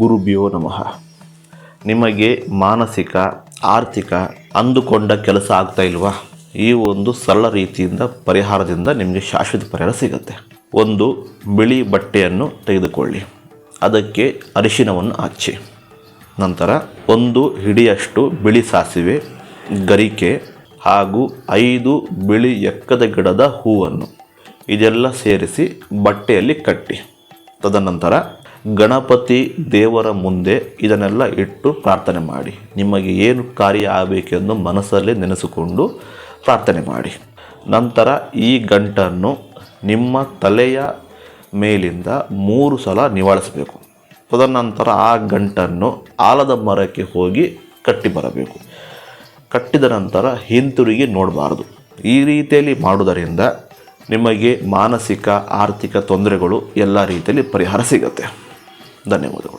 ಗುರುಭ್ಯೋ ನಮಃ. ನಿಮಗೆ ಮಾನಸಿಕ ಆರ್ಥಿಕ ಅಂದುಕೊಂಡ ಕೆಲಸ ಆಗ್ತಾ ಇಲ್ವಾ? ಈ ಒಂದು ಸರಳ ರೀತಿಯಿಂದ ಪರಿಹಾರದಿಂದ ನಿಮಗೆ ಶಾಶ್ವತ ಪರಿಹಾರ ಸಿಗುತ್ತೆ. ಒಂದು ಬಿಳಿ ಬಟ್ಟೆಯನ್ನು ತೆಗೆದುಕೊಳ್ಳಿ, ಅದಕ್ಕೆ ಅರಿಶಿನವನ್ನು ಹಚ್ಚಿ, ನಂತರ ಒಂದು ಹಿಡಿಯಷ್ಟು ಬಿಳಿ ಸಾಸಿವೆ, ಗರಿಕೆ ಹಾಗೂ 5 ಬಿಳಿ ಎಕ್ಕದ ಗಿಡದ ಹೂವನ್ನು ಇದೆಲ್ಲ ಸೇರಿಸಿ ಬಟ್ಟೆಯಲ್ಲಿ ಕಟ್ಟಿ, ತದನಂತರ ಗಣಪತಿ ದೇವರ ಮುಂದೆ ಇದನ್ನೆಲ್ಲ ಇಟ್ಟು ಪ್ರಾರ್ಥನೆ ಮಾಡಿ. ನಿಮಗೆ ಏನು ಕಾರ್ಯ ಆಗಬೇಕೆಂದು ಮನಸ್ಸಲ್ಲೇ ನೆನೆಸಿಕೊಂಡು ಪ್ರಾರ್ಥನೆ ಮಾಡಿ. ನಂತರ ಈ ಗಂಟನ್ನು ನಿಮ್ಮ ತಲೆಯ ಮೇಲಿಂದ 3 ಸಲ ನಿವಾಳಿಸಬೇಕು. ತದನಂತರ ಆ ಗಂಟನ್ನು ಆಲದ ಮರಕ್ಕೆ ಹೋಗಿ ಕಟ್ಟಿ ಬರಬೇಕು. ಕಟ್ಟಿದ ನಂತರ ಹಿಂತಿರುಗಿ ನೋಡಬಾರದು. ಈ ರೀತಿಯಲ್ಲಿ ಮಾಡುವುದರಿಂದ ನಿಮಗೆ ಮಾನಸಿಕ ಆರ್ಥಿಕ ತೊಂದರೆಗಳು ಎಲ್ಲ ರೀತಿಯಲ್ಲಿ ಪರಿಹಾರ ಸಿಗುತ್ತೆ. ಧನ್ಯವಾದಗಳು.